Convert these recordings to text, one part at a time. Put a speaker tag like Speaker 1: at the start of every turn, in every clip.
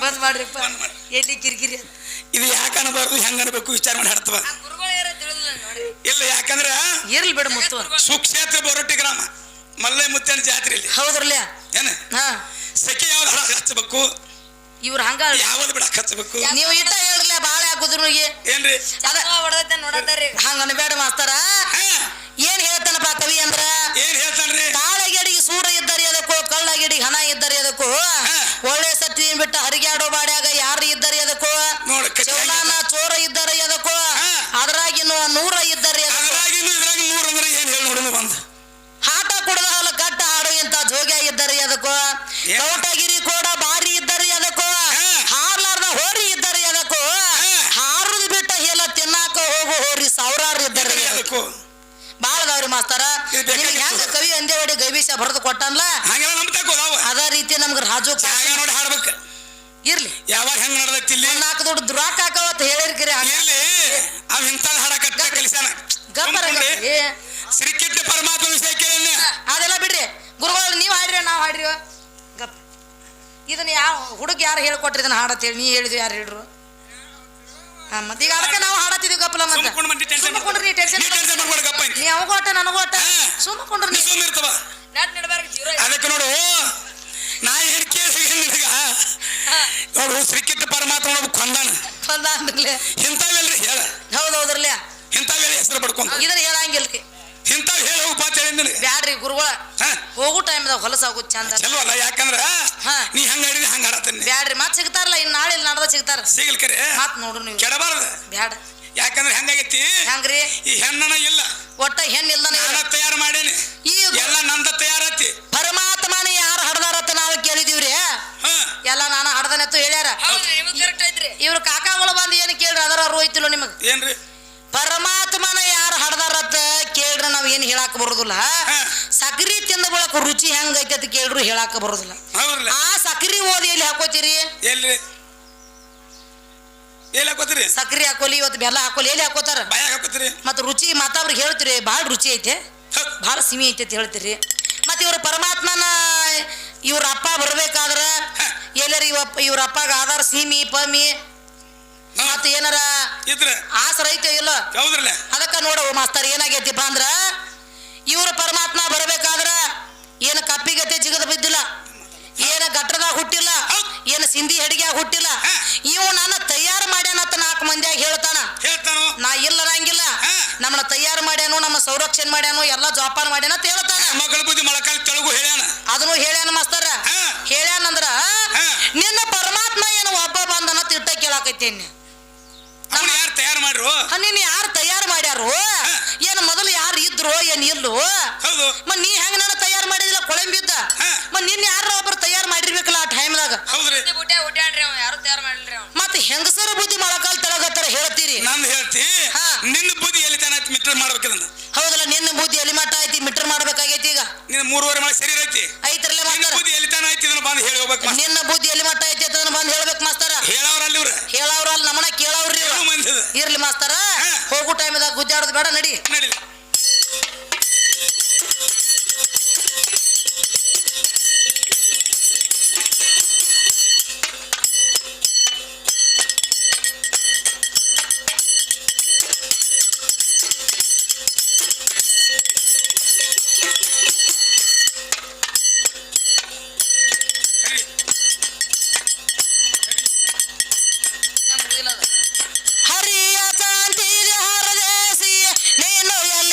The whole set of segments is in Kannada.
Speaker 1: ಬಂದ್ ಮಾಡ್ರಿಪ್ಪ ಎಲ್ಲಿ ಕಿರಿಕಿರಿ
Speaker 2: ಇದು ಯಾಕೆ ಅನ್ನಬಾರ್ದು ಹೆಂಗ ಅನ್ಬೇಕು ವಿಚಾರ ಮಾಡಿ ಹಾಡ್ತವ ಇಲ್ಲ ಯಾಕಂದ್ರ
Speaker 1: ಇರ್ಲಿ ಬಿಡ ಮುತ್ತು
Speaker 2: ಸುಕ್ಷೇತ್ರ ಬೊರಟ್ಟಿ ಗ್ರಾಮ ಮಲ್ಲೈ ಮುತ್ತನ ಜಾತ್ರೆಯಲ್ಲಿ
Speaker 1: ಹೌದ್ರಲ್ಲ
Speaker 2: ಏನ ಸಖಿ ಯಾವ್ದು ಹಾಡ ಹಚ್ಚಬೇಕು
Speaker 1: ಇವ್ರ ಹಂಗ
Speaker 2: ಯಾವ್ದು ಬಿಡಕ್ ಹಚ್ಚಬೇಕು
Speaker 1: ನೀವು ಇಟ್ಟ ಹೇಳ್ರಲ್ಲ ಬಾಳ ಹಾಕುದ್ರು
Speaker 2: ಏನ್ರಿ
Speaker 1: ಹಂಗ ಅನ್ಬೇಡ ಮಾಸ್ತರ ಏನ್ ಹೇಳ್ತಾನಪ್ಪ ಕವಿ ಅಂದ್ರ
Speaker 2: ಏನ್ ಹೇಳ್ತಾನ್ರಿ
Speaker 1: ತಾಳಗೆಡಿಗೆ ಸೂರ ಇದ್ದಾರೆ ಅದಕ್ಕೂ ಕಳ್ಳಗೆಡಿಗೆ ಹಣ ಇದ್ದಾರೆ ಅದಕ್ಕೂ ಒಳ್ಳೆ ಸತ್ತಿ ಬಿಟ್ಟ ಹರಿಗಾಡೋ ಬಾಡ್ಯಾಗ ಯಾರು ಇದ್ದಾರೆ ಅದಕ್ಕೂ ಚೌಲಾನ ಚೋರ ಇದ್ದಾರೆ ಅದಕ್ಕೂ ಅದ್ರಾಗಿನ್ನು 100 ಇದ್ದಾರೆ
Speaker 2: ಏನ್ ಹೇಳಿ ನೋಡೋಣ ಬಂದ
Speaker 1: ಹಾಟ ಕುಡದ ಹಾಲ ಕಟ್ಟ ಹಾಡು ಇಂತ ಜೋಗ್ಯ ಇದ್ದಾರೆ ಅದಕ್ಕೂ ಕೌಟಗಿರಿ ಕೂಡ ಬಾರಿ ಇದ್ದಾರೆ ಅದಕ್ಕೂ ಹಾರ್ಲಾರ್ದ ಹೋರಿ ಇದ್ದಾರೆ ಅದಕ್ಕೂ ಹಾರುದು ಬಿಟ್ಟ ಎಲ್ಲ ತಿನ್ನಾಕ ಹೋಗು ಹೋರಿ ಸಾವಿರಾರು ಇದ್ದಾರೆ ಅದಕ್ಕೂ ಬಾಳದವ್ರಿ ಮಾಸ್ತರ ಹೆಂಗ ಕವಿ ಅಂದೇವಾಡಿ ಗವಿಷ ಬರೆದು ಕೊಟ್ಟನ್ಲ ಅದ ರೀತಿ ನಮ್ಗ ರಾಜು
Speaker 2: ನೋಡಿ ಹಾಡ್ಬೇಕು
Speaker 1: ಇರ್ಲಿ
Speaker 2: ಯಾವಾಗ ಹೆಂಗ್ ನಡ್ದೈತಿ ಇಲ್ಲಿ
Speaker 1: 4 ದೊಡ್ಡ ದುರಾಕ್ ಹಾಕವತ್ ಹೇಳಿರ್ಕಿರಿ
Speaker 2: ಅವ್ ಇಂಥದ್ ಹಾಡಕತ್ತ ಕಲಿಸಾನ ಶ್ರೀಕೃಷ್ಣ ಪರಮಾತ್ಮ ವಿಷಯ ಕೇಳ
Speaker 1: ಅದೆಲ್ಲ ಬಿಡ್ರಿ ಗುರುಗಳು ನೀವ್ ಹಾಡ್ರಿ ನಾವ್ ಹಾಡ್ರಿ ಗಪ್ ಇದನ್ನ ಯಾವ ಹುಡುಗ ಯಾರು ಹೇಳ್ಕೊಟ್ರಿ ಇದನ್ನ ಹಾಡತ್ತೇಳಿ ನೀ ಹೇಳಿದ್ವಿ ಯಾರು ಹೇಳ್ರು ಮತ್ತೆ ಈಗ ಅದಕ್ಕೆ ನಾವು ಹಾಡತ್ತಿದ್ವಿ ಗಪ್ಪಲ ನೀ ಅವಗೋಟ ನನಗೋಟ ಸುಮ್ಮಕೊಂಡ್ರಿ
Speaker 2: ಅದಕ್ಕೆ ನೋಡು ನಾ ಏನ್ ಕೇಳಿ ನೋಡು ಶ್ರೀಕೃಷ್ಣ ಪರಮಾತ್ಮ
Speaker 1: ಕೊಂದಾನ್ರಿ
Speaker 2: ಇಂಥವೆಲ್ರಿ ಹೇಳ
Speaker 1: ಹೌದೌದ್ರಲ್ಲ
Speaker 2: ಇಂಥವೆಲ್ಲ ಹೆಸರು ಪಡ್ಕೊಂಡ್
Speaker 1: ಇದನ್ನ ಹೇಳಂಗಿಲ್ರಿ
Speaker 2: ಇಂಥವ್ ಹೇಳಿ ಹೋಗಪ್ಪ ಅಂತ ಹೇಳಿದ್ರಿ
Speaker 1: ಬ್ಯಾಡ್ರಿ ಗುರುಗಳ ಹೋಗೋ ಟೈಮ್ದಾಗ ಹೊಲಸಾಗೋದು ಚಂದ
Speaker 2: ಚಲೋ ಅಲ್ಲ ಯಾಕಂದ್ರ ನೀ ಹಂಗ ಹೇಳಿದ್ರಿ ಹಂಗ ಹಾಡತ್ತೀನಿ ಬ್ಯಾಡ್ರಿ
Speaker 1: ಮತ್ ಸಿಗ್ತಾರಲ್ಲ ಇನ್ ನಾಳೆ ನಡ್ದ ಸಿಗ್ತಾರ
Speaker 2: ಸಿಗಲ್ ಕರೆ
Speaker 1: ಮತ್ ನೋಡ್ರಿ ನೀವು
Speaker 2: ಕೆಡಬಾರ್ದ
Speaker 1: ಬ್ಯಾಡ
Speaker 2: ಯಾಕಂದ್ರೆ ಹೆಂಗಾಗೈತಿ
Speaker 1: ಹೆಂಗ್ರಿ
Speaker 2: ಈ ಹೆಣ್ಣನ ಇಲ್ಲ
Speaker 1: ಒಟ್ಟ ಹೆಣ್ಣಿಲ್ದಾನೆ
Speaker 2: ತಯಾರು ಮಾಡೇನಿ ಎಲ್ಲ ನಂದ ತಯಾರತಿ
Speaker 1: ಪರಮಾತ್ಮನ ಯಾರು ಹಡ್ದಾರತ್ತ ನಾವು ಕೇಳಿದೀವ್ರಿ ಎಲ್ಲ ನಾನು ಹಡ್ದನೆತ್ತು ಹೇಳ್ಯಾರ ಇವ್ರ ಕಾಕಾಗಳು ಬಂದು ಏನ್ ಕೇಳ್ರಿ ಅದರ ಹೋಯ್ತಿಲ್ಲ ನಿಮಗ್
Speaker 2: ಏನ್ರಿ
Speaker 1: ಪರಮಾತ್ಮನ ಯಾರು ಹಡ್ದಾರತ್ತ ಕೇಳ್ರಿ ನಾವ್ ಏನ್ ಹೇಳಾಕ ಬರೋದಿಲ್ಲ ಸಕ್ರಿ ತಿಂದ ಬಳಕ ರುಚಿ ಹೆಂಗ ಐತಿ ಅಂತ ಕೇಳ್ರು ಹೇಳಾಕ ಬರೋದಿಲ್ಲ ಆ ಸಕ್ರಿ ಓದಿ ಎಲ್ಲಿ ಹಾಕೋತೀರಿ
Speaker 2: ಎಲ್ರಿ ಎಲ್ಲಿ ಹಾಕೋತೀರಿ
Speaker 1: ಸಕ್ರಿ ಹಾಕೋಲಿ ಇವತ್ತು ಬೆಲ್ಲ ಹಾಕೋಲಿ ಎಲ್ಲಿ ಹಾಕೋತಾರ
Speaker 2: ಬಾಯಾಗ ಹಾಕೋತೀರಿ
Speaker 1: ಮತ್ತ ರುಚಿ ಮಾತಾವ್ರಿಗೆ ಹೇಳ್ತೀರಿ ಬಾಳ ರುಚಿ ಐತೆ ಬಾಳ ಸಿಮಿ ಐತೆ ಅಂತ ಹೇಳ್ತೀರಿ ಮತ್ತ ಇವ್ರ ಪರಮಾತ್ಮನ ಇವ್ರ ಅಪ್ಪ ಬರ್ಬೇಕಾದ್ರ ಎಲ್ಲರ ಇವ್ರ ಅಪ್ಪಗ ಆಧಾರ ಸೀಮಿ ಪಮಿ ಮತ್ತ ಏನಾರ ಆಸರ ಐತೆ ಇಲ್ಲ ಅದಕ್ಕ ನೋಡವ ಮಾಸ್ತರ್ ಏನಾಗೈತಿಪ್ಪ ಅಂದ್ರ ಇವ್ರ ಪರಮಾತ್ಮ ಬರ್ಬೇಕಾದ್ರ ಏನ ಕಪ್ಪಿಗತೆ ಜಿಗದ ಬಿದ್ದಿಲ್ಲ ಏನ ಗಟ್ರದಾಗ ಹುಟ್ಟಿಲ್ಲ ಏನ ಸಿಂಧಿ ಹಡಿಗ್ಯಾಗ ಹುಟ್ಟಿಲ್ಲ ಇವು ನನ್ನ ತಯಾರು ಮಾಡ್ಯಾನತ್ತ 4 ಮಂದಿಯಾಗ ಹೇಳ್ತಾನ ನಾ ಇಲ್ಲ ನಂಗಿಲ್ಲ ನಮ್ಮನ್ನ ತಯಾರು ಮಾಡ್ಯಾನು ನಮ್ಮ ಸಂರಕ್ಷಣೆ ಮಾಡ್ಯಾನು ಎಲ್ಲಾ ಜೋಪಾನ ಮಾಡ್ಯಾನ ಅಂತ ಹೇಳ್ತಾನ ಅದನ್ನು ಹೇಳ್ಯಾನ ಮಾಸ್ತರ ಹೇಳ್ಯಾನಂದ್ರ ನಿನ್ನ ಪರಮಾತ್ಮ ಏನು ಒಬ್ಬ ಬಂದನ ತಿಟ್ಟ ಕೇಳಾಕೈತೇನಿ ನೀನ್ ಯಾರು ತಯಾರು ಮಾಡ್ಯಾರು ಏನ್ ಮೊದಲು ಯಾರು ಇದ್ರು ಏನ್ ಇಲ್ಲೋ ನೀ ಹೆಂಗ ನನ್ನ ತಯಾರು ಮಾಡಿದಿಲ್ಲ ಕೊಳಂಬಿದ್ದ ನಿನ್ನ ಯಾರ ಒಬ್ಬರು ತಯಾರು ಮಾಡಿರ್ಬೇಕಲ್ಲ ಆ ಟೈಮ್ದಾಗ ಮತ್ತ ಹೆಂಗಸರ ಬುದ್ಧಿ ಮೊಳಕಾಲ್ ತೆಳಗತ್ತರ ಹೇಳ್ತೀರಿ
Speaker 2: ನಿನ್ನ ಬುದ್ಧಿ ಎಲ್ಲಿ ಮಿಟ್ರ್ ಮಾಡ್ಬೇಕಂದ
Speaker 1: ಹೌದಲ್ಲ ನಿನ್ನ ಬುದ್ಧಿ ಎಲ್ಲಿ ಮಟ್ಟ ಐತಿ ಮಿಟ್ರ್ ಮಾಡ್ಬೇಕಾಗೈತಿ ಈಗ
Speaker 2: ನಿನ್ನ 3.5 ಮಳೆ ಶರೀರ ಐತಿ
Speaker 1: ಐತ್ರಲ್ಲ
Speaker 2: ಬುದ್ಧಿ ಎಲ್ಲಿ ತಾನ ಐತಿ ಇದನ್ನ ಬಂದು ಹೇಳಿ ಹೋಗ್ಬೇಕು
Speaker 1: ನಿನ್ನ ಬುದ್ಧಿ ಎಲ್ಲಿ ಮಟ್ಟ ಐತಿ ಅದನ್ನ ಬಂದು ಹೇಳ್ಬೇಕು ಮಾಸ್ತರ
Speaker 2: ಹೇಳವ್ರಲ್ಲಿ ಇವ್ರು
Speaker 1: ಹೇಳವ್ರಲ್ಲ ನಮ್ಮನ ಕೇಳವ್ರಿ ಇರ್ಲಿ ಮಾಸ್ತರ ಹೋಗೋ ಟೈಮ್ದಾಗ ಗುದ್ದಾಡೋದು ಬೇಡ ನಡಿ ಹರಿಯ ಕಾಂತಿ ಹರದೇಸಿ ನೀನು ಎಲ್ಲ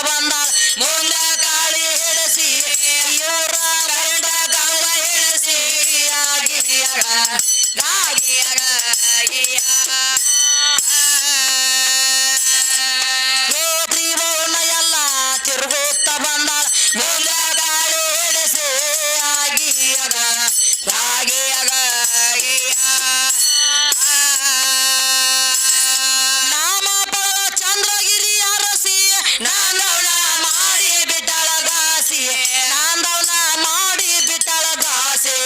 Speaker 1: ಬಂದಾಳ ಮುಂದ ಗಾಳಿ ಹಿಡಿಸಿ ಇವರ ಮುಂದ ಗಂಗ ಹಿಡಿಸಿ ಆಗಿಯಾಗ ಗಾಗಿಯಾಗ ತ್ರಿಭುವನ ಎಲ್ಲ ತಿರುಗುತ್ತ ಬಂದಾಳ ಮುಂದ ಗಾಳಿ ಹಿಡಿಸಿ ಆಗಿಯಾಗ ಗಾಗಿಯಾಗ ನಾಮ ಪಳ ಚಂದ್ರಗಿರಿ ಅರಸಿ ನಾಂದವನ ಮಾಡಿ ಬಿಟ್ಟಳ ಗಾಸಿ ನಾಂದವನ ಮಾಡಿ ಬಿಟ್ಟಳ ಗಾಸಿ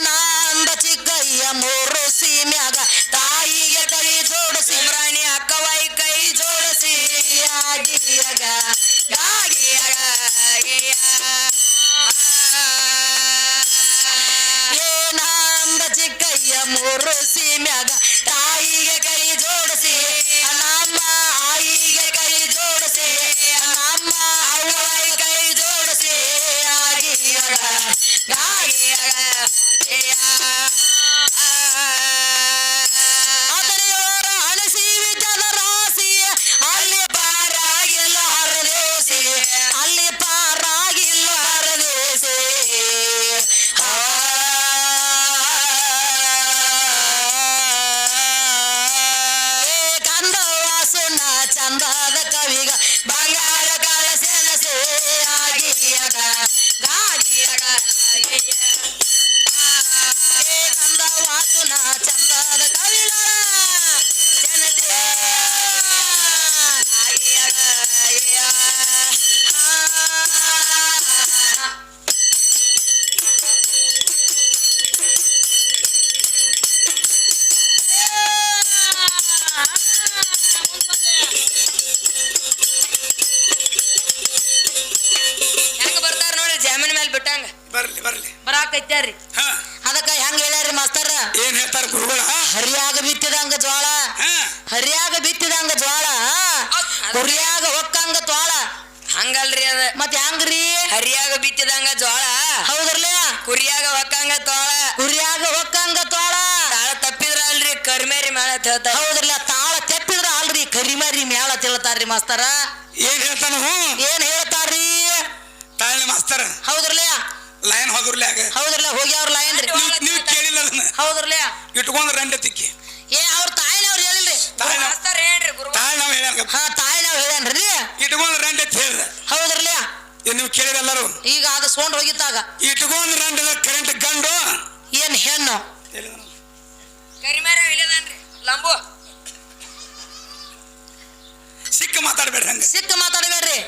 Speaker 1: ನಂದ ಚಿಕ್ಕಯ್ಯ ಮೂರು ಸೀಮ್ಯಾಗ ತಾಯಿಗೆ ಕೈ ಜೋಡಿಸಿ ರಾಣಿ ಅಕ್ಕವೈ ಕೈ ಜೋಡಿಸಿ ಆಗಿಯಾಗ ಗಾಗಿಯಾಗ ನಂದ ಚಿಕ್ಕಯ್ಯ ಮೂರು ಸೀಮ್ಯಾಗ ತಾಯಿಗೆ ಕೈ ಜೋಡಿಸಿ ನಮ್ಮ ಆಯಿಗೆ ಕೈ ಜೋಡಿಸಿ ನಮ್ಮ ಅವ್ವೈ ಕೈ ಜೋಡಿಸಿ ಆಗಿಯಾಗ ಗಾಗಿಯಾಗ ಅದರೆಯವರ ಹಣಸಿ ವಿದ್ಯದ ರಾಶಿ ಅಲ್ಲಿ ಪಾರಾಗಿಲ್ಲ ಹರದೇಸಿ ಅಲ್ಲಿ ಪಾರಾಗಿಲ್ಲ ಹರದೇಸಿ ಕಂದವಾಸುನ ಚಂದದ ಕವಿಗ ಬಂಗಾರ ಕಳಸೆನಸೆ ಆಗಿಯಾಗ ಗಾಗಿಯಾಗ ಕಂದವಾಸುನ ಚಂದದ ಕವಿಗ ಜನತೆ ಆಗಿಯಾಗ ಹೆಂಗ ಬರ್ತಾರ ನೋಡಿ ಜಾಮೀನ್ ಮೇಲೆ ಬಿಟ್ಟಂಗ
Speaker 2: ಬರ್ಲಿ ಬರ್ಲಿ
Speaker 1: ಬರಾಕೈತ್ಯಾರ್ರಿ
Speaker 2: ಹಾ
Speaker 1: ಅದಕ್ಕ ಹೆಂಗ ಹೇಳ್ಯಾರಿ ಮಾಸ್ತರ
Speaker 2: ಏನ್ ಹೇಳ್ತಾರ ಗುರುಗಳ
Speaker 1: ಹರಿಯಾಗ ಬಿತ್ತಿದಂಗ ಜ್ವಾಳ
Speaker 2: ಹಾ
Speaker 1: ಹರಿಯಾಗ ಬಿತ್ತಿದಂಗ ಜ್ವಾಳ ಕುರಿಯಾಗ ಹೊಕ್ಕಂಗ ತ್ವಾಳ
Speaker 3: ಹಂಗಲ್ರಿ ಅದ
Speaker 1: ಮತ್ ಹೆಂಗ್ರಿ
Speaker 3: ಹರಿಯಾಗ ಬಿತ್ತಿದಂಗ ಜೋಳ
Speaker 1: ಹೌದ್ರಲ್ಲ
Speaker 3: ಕುರಿಯಾಗ ಹೊಕ್ಕಂಗ ತೋಳ
Speaker 1: ಕುರಿಯಾಗ ಹೊಕ್ಕಂಗ ತ್ವಾಳ
Speaker 3: ತಾಳ ತಪ್ಪಿದ್ರ ಅಲ್ರಿ ಕರ್ಮೇರಿ ಮೇಳ ಅಂತ ಹೇಳ್ತಾರ
Speaker 1: ಹೌದ್ರಲ್ಲ ತಾಳ ತೆಪ್ಪಿದ್ರ ಅಲ್ರಿ ಕರಿಮರಿ ಮ್ಯಾಳ ತಿಳ್ತಾರ್ರಿ ಮಾಸ್ತರ
Speaker 2: ಏನ್ ಹೇಳ್ತಾನ
Speaker 1: ಏನ್ ಹೇಳ್ತಾರ್ರಿ
Speaker 2: ತಾಳ್ನೆ ಮಾಸ್ತರ
Speaker 1: ಹೌದ್ರಲ್ಲ
Speaker 2: ಲೈನ್ ಹೋದ್ರಲ್ಲ ಆಗ
Speaker 1: ಹೌದ್ರಲ್ಲ ಹೋಗ್ಯಾವ್ರ ಲೈನ್ ರೀ
Speaker 2: ನೀವು ಕೇಳಿಲ್ಲ ಅದನ್ನ
Speaker 1: ಹೌದ್ರಲ್ಲ
Speaker 2: ಇಟ್ಕೊಂಡ್ರ ರಂಡ ತಿಕ್ಕಿ
Speaker 1: ಏ ಅವ್ರ ತಾಯಿನವ್ರು ಹೇಳಿಲ್ರಿ
Speaker 2: ತಾಳ್
Speaker 3: ಮಾಸ್ತರ್ ಹೇಳ್ರಿ ಗುರು
Speaker 2: ತಾಳ್ ನಾವ್ ಹೇಳ್ಯಾನ
Speaker 1: ಹಾ ತಾಯಿನವ್ ಹೇಳ್ಯಾನ್ರಿ
Speaker 2: ಇಟ್ಕೊಂಡ್ರ ರಂಡ ಅಂತ ಹೇಳ್ದ
Speaker 1: ಹೌದ್ರಲ್ಲ
Speaker 2: ನೀವು ಕೇಳಿರಲ್ಲರು
Speaker 1: ಈಗ ಅದ ಸೋಂಡ್ ಹೋಗಿತ್ತಾಗ
Speaker 2: ಇಟ್ಕೊಂಡ್ರ ರಂಡದ ಕರೆಂಟ್ ಗಂಡು
Speaker 1: ಏನ್ ಹೆಣ್ಣು
Speaker 3: ಕರಿಮೇರ ಇಲ್ಲದನ್ರಿ ಲಂಬು
Speaker 2: ಸಿಕ್ಕ ಮಾತಾಡ್ಬೇಡ ಹಂಗ
Speaker 1: ಸಿಕ್ಕ ಮಾತಾಡಬೇಡ್ರಿ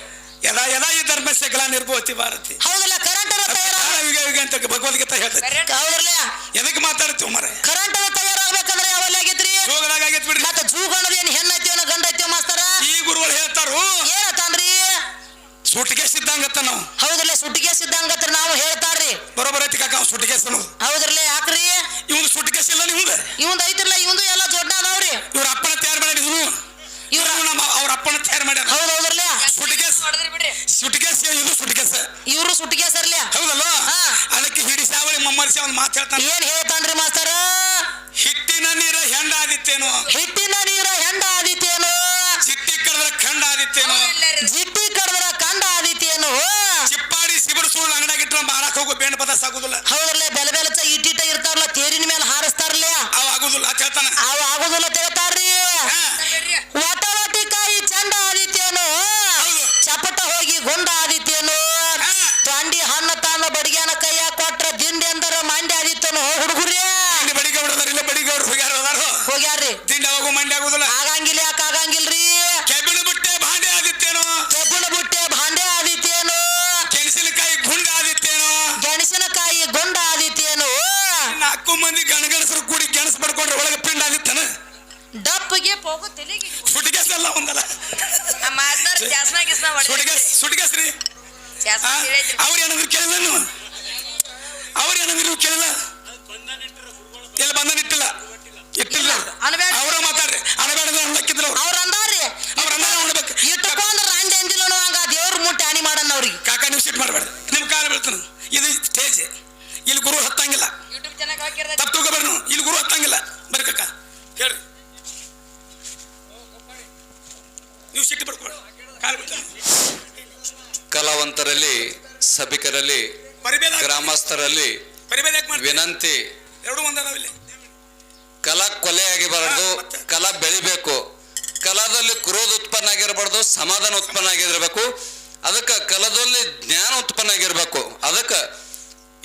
Speaker 2: ಯದಾ ಯದಾ ಈ ಧರ್ಮಶಕಲ ನಿರ್ಭೂತಿ ಭಾರತಿ
Speaker 1: ಹೌದಲ್ಲ ಕರೆಂಟ್ ತಯಾರ
Speaker 2: ಯುಗ ಯುಗ ಅಂತ ಭಗವದ್ಗೀತಾ ಹೇಳ್ತದೆ
Speaker 3: ಕರೆಂಟ್
Speaker 1: ಹೌದ್ರಲ್ಲ
Speaker 2: ಎದಕ್ಕೆ ಮಾತಾಡ್ತೀವಿ ಮರ
Speaker 1: ಕರೆಂಟ್ ತಯಾರಾಗ್ಬೇಕಂದ್ರೆ ಯಾವಲ್ಲಿ ಆಗೈತ್ರಿ
Speaker 2: ಜೋಗದಾಗ ಆಗೈತ್ ಬಿಡ್ರಿ
Speaker 1: ಮತ್ತ ಜೂಗಣದ ಏನ್ ಹೆಣ್ಣ ಐತಿವನ ಗಂಡ ಐತಿವ ಮಾಸ್ತರ
Speaker 2: ಈ ಗುರುಗಳು ಹೇಳ್ತಾರು
Speaker 1: ಏನತ್ತಾನ್ರಿ
Speaker 2: ಸುಟ್ಟಿಗೆ ಸಿದ್ಧಾಂಗತ್ತ ನಾವು
Speaker 1: ಹೌದ್ರಲ್ಲ ಸುಟ್ಟಿಗೆ ಸಿದ್ಧಾಂಗತ್ರ ನಾವು ಹೇಳ್ತಾರ್ರಿ
Speaker 2: ಬರೋಬರ್ ಐತಿ ಕಾಕ ಸುಟ್ಟಿಗೆ ಅನ್ನೋದು
Speaker 1: ಹೌದ್ರಲ್ಲ ಯಾಕ್ರಿ
Speaker 2: ಇವಂದು ಸುಟ್ಟಿಗೆ ಇಲ್ಲ ನಿಮ್ದು
Speaker 1: ಇವಂದ್ ಐತಿರ್ಲ ಇವಂದು ಎಲ್ಲ ಜೋಡ್ನ ಅದಾವ್ರಿ
Speaker 2: ಇವ್ರ ಅಪ್ಪನ ತಯಾರು ಮಾಡಿದ್ರು ಇವ್ರು ನಮ್ಮ ಅವ್ರ ಅಪ್ಪನ ತಯಾರು ಮಾಡ್ಯಾರ
Speaker 1: ಹೌದ್ ಹೌದ್ರಲ್ಲ
Speaker 2: ಸುಟ್ಟಿಗೆ
Speaker 3: ಹೊಡೆದ್ರಿ ಬಿಡ್ರಿ
Speaker 2: ಸುಟ್ಟಿಗೆ ಇದು ಸುಟ್ಟಿಗೆ
Speaker 1: ಇವ್ರು ಸುಟ್ಟಿಗೆ ಸರ್ಲ
Speaker 2: ಹೌದಲ್ಲ
Speaker 1: ಹಾ.
Speaker 2: ಅದಕ್ಕೆ ಹಿಡಿಸಾವಳಿ ಮಮ್ಮರ್ಸಿ ಅವ್ನು ಮಾತು ಹೇಳ್ತಾನೆ
Speaker 1: ಏನ್ ಹೇಳ್ತಾನ್ರಿ ಮಾಸ್ತರ
Speaker 2: ಹಿಟ್ಟಿನ ನೀರ ಹೆಂಡ ಆದಿತ್ತೇನೋ
Speaker 1: ಹಿಟ್ಟಿನ ನೀರ ಹೆಂಡ ಆದಿತೇನು
Speaker 2: ಚಿಟ್ಟಿ ಕಡದ್ರ ಖಂಡ ಆದಿತ್ತೇನೋ
Speaker 1: ಜಿಟ್ಟಿ ಕಡದ್ರ ಕಂಡ ಆದಿತೇನು
Speaker 2: ಚಿಪ್ಪಾಡಿ ಸಿಬರು ಸುಳ್ಳು ಅಂಗಡಿಯಾಗಿಟ್ರ ಮಾರಾಕ್ ಹೋಗೋ ಬೇಣ ಪದ ಸಾಗುದಿಲ್ಲ
Speaker 1: ಹೌದ್ರಲ್ಲ ಬೆಲೆ ಬೆಲೆ ಇಟ್ಟಿಟ್ಟ ಇರ್ತಾರಲ್ಲ ತೇರಿನ ಮೇಲೆ ಹಾರಿಸ್ತಾರಲ್ಲ
Speaker 2: ಅವ ಆಗುದಿಲ್ಲ ಅಂತ ಹೇಳ್ತಾನೆ
Speaker 1: ಅವು ಆಗುದಿಲ್ಲ ತಿಳ್ತಾರ್ರಿ
Speaker 2: ಹಾ.
Speaker 1: ಒಟ ಒಟಿಕಾಯಿ ಚಂಡ ಆದಿತೇನು
Speaker 2: ಹೌದು.
Speaker 1: ಚಪಟ ಹೋಗಿ ಗುಂಡ ಆದಿತೇನು
Speaker 2: ಹಾ.
Speaker 1: ತೊಂಡಿ ಹಣ್ಣ ತಾನು ಬಡಿಗ್ಯಾನ ಕೈಯ ಕೊಟ್ರ ದಿಂಡಿ ಅಂದರ ಮಂಡ್ಯ ಆದಿತ್ತೇನು ಹುಡುಗರೇ
Speaker 2: ಇಲ್ಲಿ ಬಡಿಗೌಡದಾರ ಇಲ್ಲ ಬಡಿಗೌಡ್ರು ಹೋಗ್ಯಾರ ಅದಾರು
Speaker 1: ಹೋಗ್ಯಾರ್ರಿ
Speaker 2: ತಿಂಡಿ ಅವಾಗೂ ಮಂಡಿ ಆಗುದಿಲ್ಲ
Speaker 1: ಆಗಂಗಿಲ್ಲ ಯಾಕೆ ಆಗಂಗಿಲ್ರಿ
Speaker 2: ಕೆಬಿಣ ಬುಟ್ಟೆ ಭಾಂಡೆ ಆದಿತ್ತೇನೋ
Speaker 1: ಕೆಬ್ಬಣ ಬುಟ್ಟೆ ಭಾಂಡೆ ಆದಿತೇನು
Speaker 2: ಗೆಣಸಿನಕಾಯಿ ಗುಂಡ ಆದಿತ್ತೇನೋ
Speaker 1: ಗೆಣಸಿನಕಾಯಿ ಗುಂಡ ಆದಿತೇನು
Speaker 2: ನಾಲ್ಕು ಮಂದಿ ಗಣಗಣಸರು ಕೂಡಿ ಗೆಣಸ್ ಪಡ್ಕೊಂಡ್ರೆ ಒಳಗೆ ಪಿಂಡ ಆದಿತ್ತನ
Speaker 1: ಡಪ್ಪಿಗೆ ಹೋಗೋ ತಲೆಗೆ
Speaker 2: ಸುಟ್ಟಿಗೆಸ್ ಎಲ್ಲ ಒಂದಲ್ಲ
Speaker 3: ಆ ಮಾಸ್ತರ್ ಜಾಸ್ನ ಗಿಸ್ನ ಹೊಡೆದ್ರಿ
Speaker 2: ಸುಟ್ಟಿಗೆಸ್ ರೀ
Speaker 3: ಜಾಸ್ನ ಹೇಳಿದ್ರಿ
Speaker 2: ಅವ್ರು ಏನಾದ್ರು ಕೇಳಿಲ್ಲ ನೀವು ಅವ್ರು ಏನಾದ್ರು ಕೇಳಿಲ್ಲ ಎಲ್ಲಿ ಬಂದನಿಟ್ಟಿಲ್ಲ ಇಟ್ಟಿಲ್ಲ
Speaker 1: ಅನ್ಬೇಡ
Speaker 2: ಅವ್ರ ಮಾತಾಡ್ರಿ ಅಣಬೇಡ ಅನ್ಲಕ್ಕಿದ್ರು
Speaker 1: ಅವ್ರ ಅಂದಾರ್ರಿ
Speaker 2: ಅವ್ರ ಅನ್ನ ಉಣ್ಬೇಕು
Speaker 1: ಇಟ್ಟುಕೊಂಡ್ರ ರಾಂಡೆ ಅಂದಿಲ್ಲ ಹಂಗ ದೇವ್ರ ಮುಟ್ಟಿ ಹಾನಿ ಮಾಡಣ್ಣ ಅವ್ರಿಗೆ
Speaker 2: ಕಾಕ ನೀವು ಸಿಟ್ ಮಾಡಬೇಡ ನಿಮ್ ಕಾಲ ಬೀಳ್ತಾನ ಇದು ಸ್ಟೇಜ್ ಇಲ್ಲಿ ಗುರು ಹತ್ತಂಗಿಲ್ಲ
Speaker 3: ಯೂಟ್ಯೂಬ್ ಚಾನಲ್ ಹಾಕಿರ್ದ
Speaker 2: ತಪ್ಪು ತಗೋಬೇಡ ನೀವು ಇಲ್ಲಿ ಗುರು ಹತ್ತಂಗಿಲ್ಲ ಬರ್ರಿ ಕಾಕ ಹೇಳ್ರಿ
Speaker 4: ಕಲಾವಿದರಲ್ಲಿ ಗ್ರಾಮಸ್ಥರಲ್ಲಿ ವಿನಂತಿ,
Speaker 2: ಎರಡು ಒಂದದಾವಿಲ್ಲಿ.
Speaker 4: ಕಲಾ ಕೊಲೆ ಆಗಿಬಾರ್ದು, ಕಲಾ ಬೆಳಿಬೇಕು. ಕಲಾದಲ್ಲಿ ಕ್ರೋಧ ಉತ್ಪನ್ನ ಆಗಿರಬಾರ್ದು, ಸಮಾಧಾನ ಉತ್ಪನ್ನ ಆಗಿರಬೇಕು. ಅದಕ್ಕೆ ಕಲಾದಲ್ಲಿ ಜ್ಞಾನ ಉತ್ಪನ್ನ ಆಗಿರ್ಬೇಕು. ಅದಕ್ಕೆ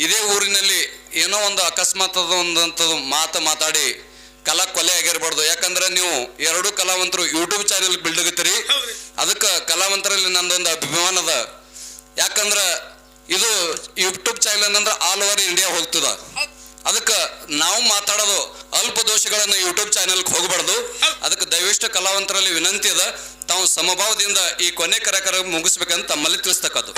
Speaker 4: ಇದೇ ಊರಿನಲ್ಲಿ ಏನೋ ಒಂದು ಅಕಸ್ಮಾತ್ ಒಂದಂಥದ್ದು ಮಾತಾಡಿ ಕಲಾ ಕೊಲೆ ಆಗಿರ್ಬಾರ್ದು. ಯಾಕಂದ್ರೆ ನೀವು ಎರಡು ಕಲಾವಂತರು ಯೂಟ್ಯೂಬ್ ಚಾನೆಲ್ ಬಿಲ್ಡಗತ್ತೀರಿ. ಅದಕ್ಕೆ ಕಲಾವಂತರಲ್ಲಿ ನಂದೊಂದು ಅಭಿಮಾನದ. ಯಾಕಂದ್ರೆ ಇದು ಯೂಟ್ಯೂಬ್ ಚಾನೆಲ್ ಅಂದ್ರೆ ಆಲ್ ಓವರ್ ಇಂಡಿಯಾ ಹೋಗ್ತದ. ಅದಕ್ಕೆ ನಾವು ಮಾತಾಡೋದು ಅಲ್ಪ ದೋಷಗಳನ್ನ ಯೂಟ್ಯೂಬ್ ಚಾನೆಲ್ಗೆ ಹೋಗಬಾರ್ದು. ಅದಕ್ಕೆ ದಯವಿಷ್ಟು ಕಲಾವಂತರಲ್ಲಿ ವಿನಂತಿ ಅದ, ತಾವು ಸಮಭಾವದಿಂದ ಈ ಕೊನೆ ಕಾರ್ಯಕ್ರಮ ಮುಗಿಸ್ಬೇಕಂತ ತಮ್ಮಲ್ಲಿ ತಿಳಿಸ್ತಕ್ಕದ್ದು.